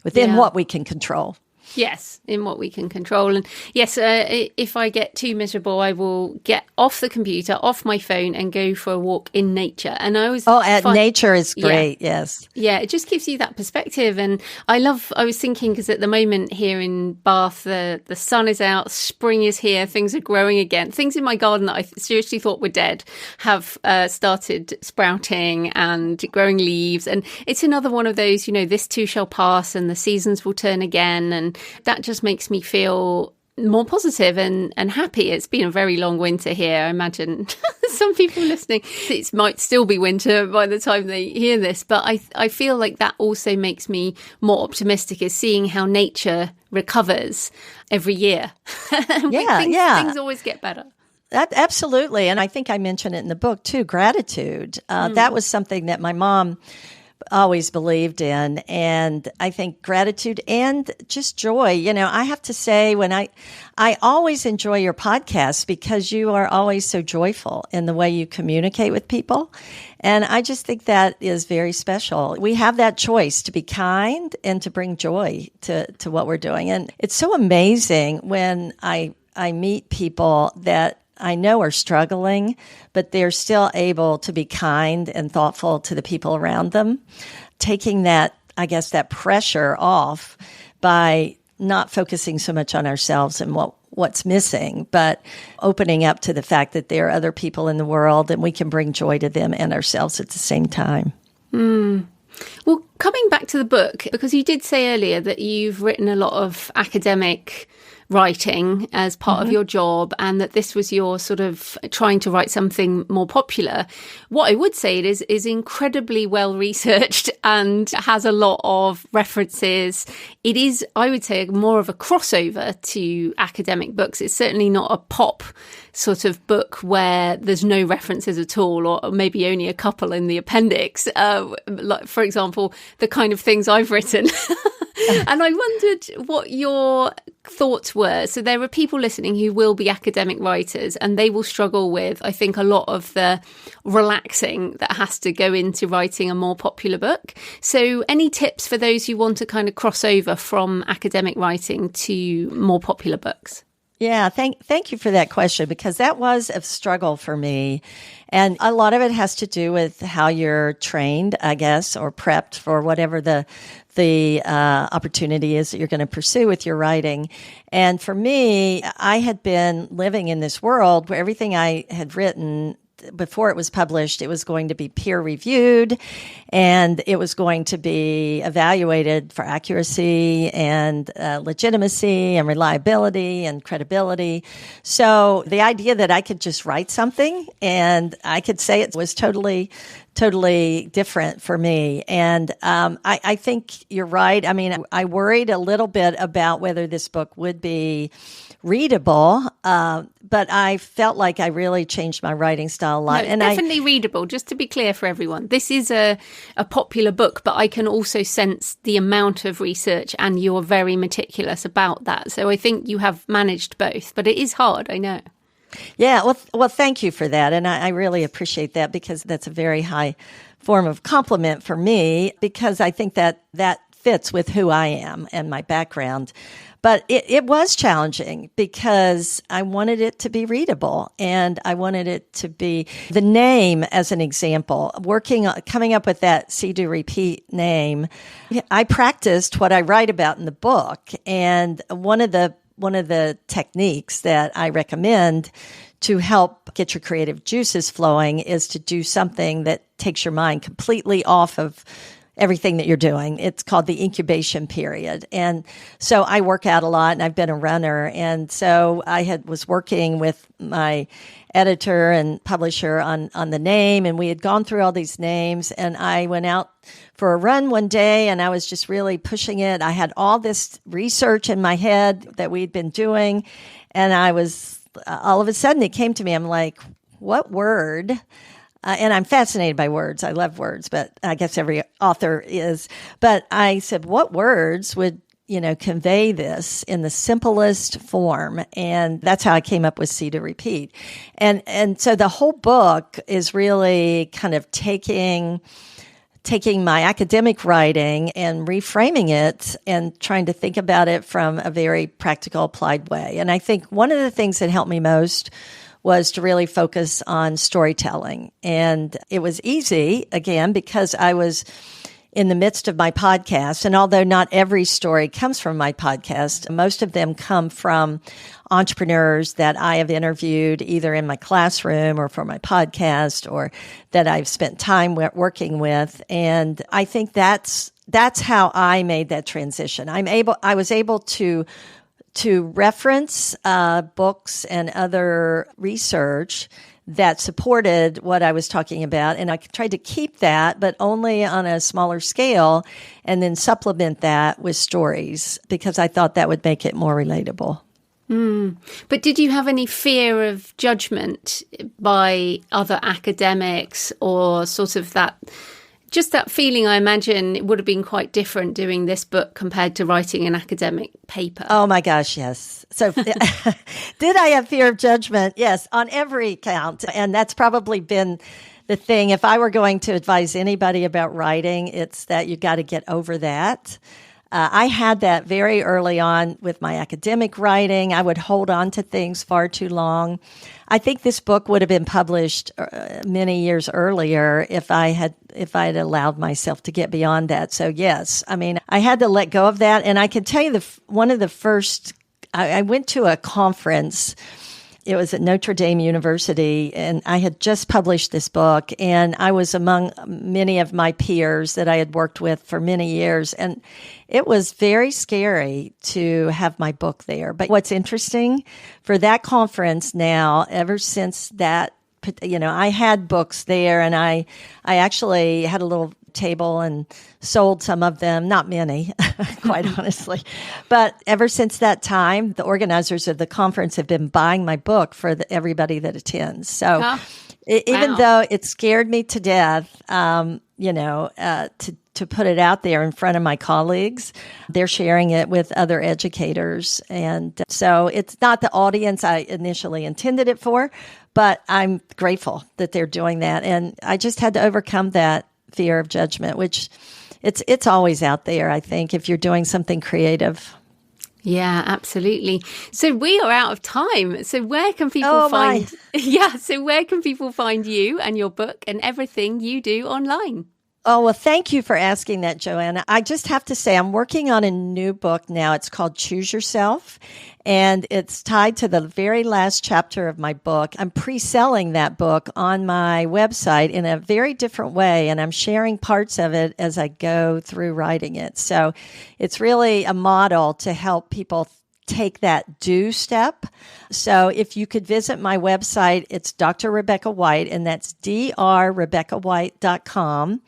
within what we can control. Yes, in what we can control. And yes, if I get too miserable, I will get off the computer, off my phone, and go for a walk in nature. And I always nature is great. Yes. Yeah, it just gives you that perspective. And I was thinking, because at the moment here in Bath, the sun is out, spring is here, things are growing again. Things in my garden that I seriously thought were dead have started sprouting and growing leaves. And it's another one of those, this too shall pass and the seasons will turn again. And that just makes me feel more positive and happy. It's been a very long winter here. I imagine some people listening, it might still be winter by the time they hear this, but I feel like that also makes me more optimistic, is seeing how nature recovers every year. Things always get better. Absolutely. And I think I mentioned it in the book too, gratitude. That was something that my mom always believed in. And I think gratitude and just joy. I have to say, when I always enjoy your podcast because you are always so joyful in the way you communicate with people. And I just think that is very special. We have that choice to be kind and to bring joy to what we're doing. And it's so amazing when I meet people that I know are struggling, but they're still able to be kind and thoughtful to the people around them, taking that pressure off by not focusing so much on ourselves and what's missing, but opening up to the fact that there are other people in the world and we can bring joy to them and ourselves at the same time. Well, coming back to the book, because you did say earlier that you've written a lot of academic writing as part of your job, and that this was your sort of trying to write something more popular. What I would say it is incredibly well researched and has a lot of references. It is, I would say, more of a crossover to academic books. It's certainly not a pop sort of book where there's no references at all, or maybe only a couple in the appendix. Like, for example, the kind of things I've written. And I wondered what your thoughts were. So there are people listening who will be academic writers, and they will struggle with, I think, a lot of the relaxing that has to go into writing a more popular book. So any tips for those who want to kind of cross over from academic writing to more popular books? Yeah, thank you for that question, because that was a struggle for me. And a lot of it has to do with how you're trained, I guess, or prepped for whatever the opportunity is that you're going to pursue with your writing. And for me, I had been living in this world where everything I had written before it was published, it was going to be peer reviewed and it was going to be evaluated for accuracy and legitimacy and reliability and credibility. So the idea that I could just write something and I could say it was totally different for me. And I think you're right. I mean, I worried a little bit about whether this book would be readable, but I felt like I really changed my writing style a lot. No, it's definitely readable, just to be clear for everyone. This is a popular book, but I can also sense the amount of research, and you're very meticulous about that. So I think you have managed both, but it is hard, I know. Yeah, well, thank you for that. And I really appreciate that, because that's a very high form of compliment for me, because I think that fits with who I am and my background. But it was challenging because I wanted it to be readable, and I wanted it to be the name, as an example, coming up with that see, do, repeat name. I practiced what I write about in the book. And one of the techniques that I recommend to help get your creative juices flowing is to do something that takes your mind completely off of everything that you're doing. It's called the incubation period. And so I work out a lot, and I've been a runner. And so I was working with my editor and publisher on the name, and we had gone through all these names, and I went out for a run one day and I was just really pushing it. I had all this research in my head that we'd been doing, and I was all of a sudden it came to me. I'm like, what word? And I'm fascinated by words. I love words, but I guess every author is. But I said, what words would, convey this in the simplest form? And that's how I came up with See to Repeat. And so the whole book is really kind of taking my academic writing and reframing it and trying to think about it from a very practical, applied way. And I think one of the things that helped me most was to really focus on storytelling. And it was easy, again, because I was in the midst of my podcast. And although not every story comes from my podcast, most of them come from entrepreneurs that I have interviewed either in my classroom or for my podcast, or that I've spent time working with. And I think that's how I made that transition. I was able to to reference books and other research that supported what I was talking about. And I tried to keep that, but only on a smaller scale, and then supplement that with stories because I thought that would make it more relatable. But did you have any fear of judgment by other academics, or sort of that feeling? I imagine it would have been quite different doing this book compared to writing an academic paper. Oh my gosh, yes. So did I have fear of judgment? Yes, on every count. And that's probably been the thing. If I were going to advise anybody about writing, it's that you got to get over that. I had that very early on with my academic writing. I would hold on to things far too long. I think this book would have been published many years earlier if I'd allowed myself to get beyond that. So yes, I mean, I had to let go of that. And I can tell you one of the first, I went to a conference. It was at Notre Dame University, and I had just published this book, and I was among many of my peers that I had worked with for many years, and it was very scary to have my book there. But what's interesting, for that conference now, ever since that, I had books there, and I actually had a little table and sold some of them, not many, quite honestly. But ever since that time, the organizers of the conference have been buying my book for everybody that attends. So even though it scared me to death, to put it out there in front of my colleagues, they're sharing it with other educators. And so it's not the audience I initially intended it for, but I'm grateful that they're doing that. And I just had to overcome that fear of judgment, which it's always out there, I think, if you're doing something creative. Yeah, absolutely. So we are out of time. So where can people find? Yeah. So where can people find you and your book and everything you do online? Oh, well, thank you for asking that, Joanna. I just have to say, I'm working on a new book now. It's called Choose Yourself, and it's tied to the very last chapter of my book. I'm pre-selling that book on my website in a very different way, and I'm sharing parts of it as I go through writing it. So it's really a model to help people take that do step. So if you could visit my website, it's Dr. Rebecca White, and that's drrebeccawhite.com.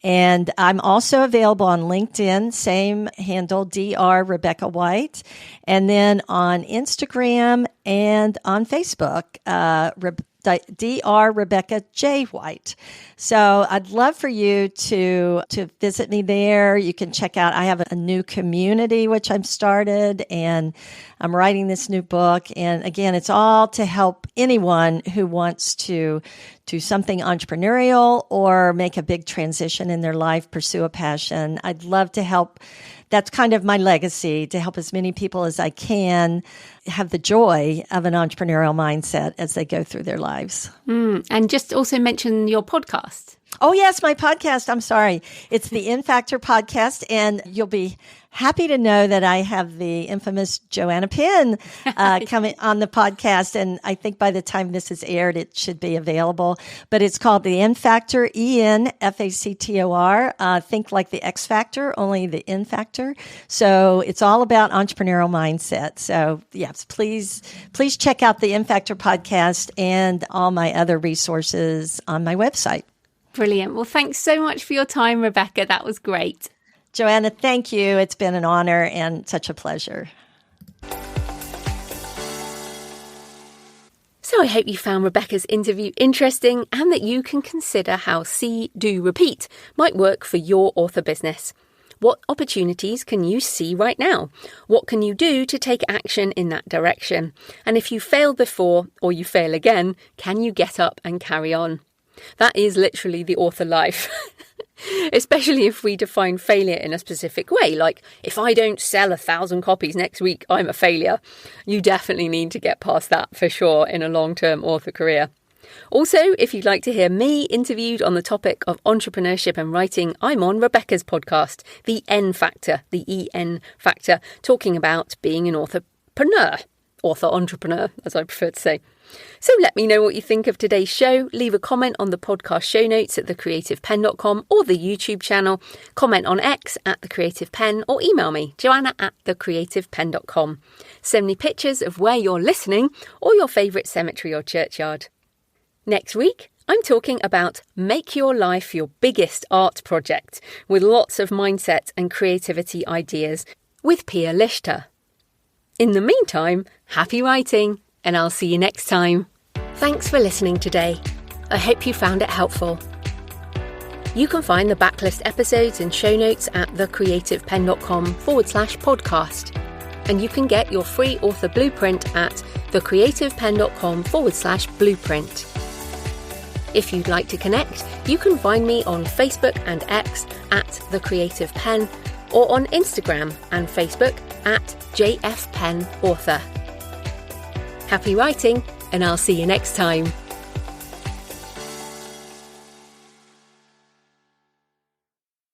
And I'm also available on LinkedIn, same handle, Dr. Rebecca White. And then on Instagram and on Facebook, Dr. Rebecca J. White. So I'd love for you to visit me there. You can check out, I have a new community, which I've started, and I'm writing this new book. And again, it's all to help anyone who wants to do something entrepreneurial or make a big transition in their life, pursue a passion. I'd love to help. That's kind of my legacy, to help as many people as I can have the joy of an entrepreneurial mindset as they go through their lives. And just also mention your podcast. Oh, yes, my podcast. I'm sorry. It's the In Factor podcast, and you'll be happy to know that I have the infamous Joanna Penn coming on the podcast, and I think by the time this is aired, it should be available. But it's called the In Factor, ENFACTOR. Think like the X Factor, only the In Factor. So it's all about entrepreneurial mindset. So yes, please check out the In Factor podcast and all my other resources on my website. Brilliant. Well, thanks so much for your time, Rebecca. That was great. Joanna, thank you. It's been an honor and such a pleasure. So I hope you found Rebecca's interview interesting and that you can consider how See, Do, Repeat might work for your author business. What opportunities can you see right now? What can you do to take action in that direction? And if you failed before or you fail again, can you get up and carry on? That is literally the author life, especially if we define failure in a specific way. Like, if I don't sell 1,000 copies next week, I'm a failure. You definitely need to get past that for sure in a long-term author career. Also, if you'd like to hear me interviewed on the topic of entrepreneurship and writing, I'm on Rebecca's podcast, The N Factor, the EN Factor, talking about being an authorpreneur. author entrepreneur, as I prefer to say. So let me know what you think of today's show. Leave a comment on the podcast show notes at thecreativepenn.com or the YouTube channel. Comment on X at thecreativepenn or email me, joanna@thecreativepenn.com. Send me pictures of where you're listening or your favourite cemetery or churchyard. Next week, I'm talking about make your life your biggest art project with lots of mindset and creativity ideas with Pia Lichter. In the meantime, happy writing, and I'll see you next time. Thanks for listening today. I hope you found it helpful. You can find the backlist episodes and show notes at thecreativepenn.com/podcast. And you can get your free author blueprint at thecreativepenn.com/blueprint. If you'd like to connect, you can find me on Facebook and X at The Creative Penn or on Instagram and Facebook at JFPennAuthor. Happy writing, and I'll see you next time.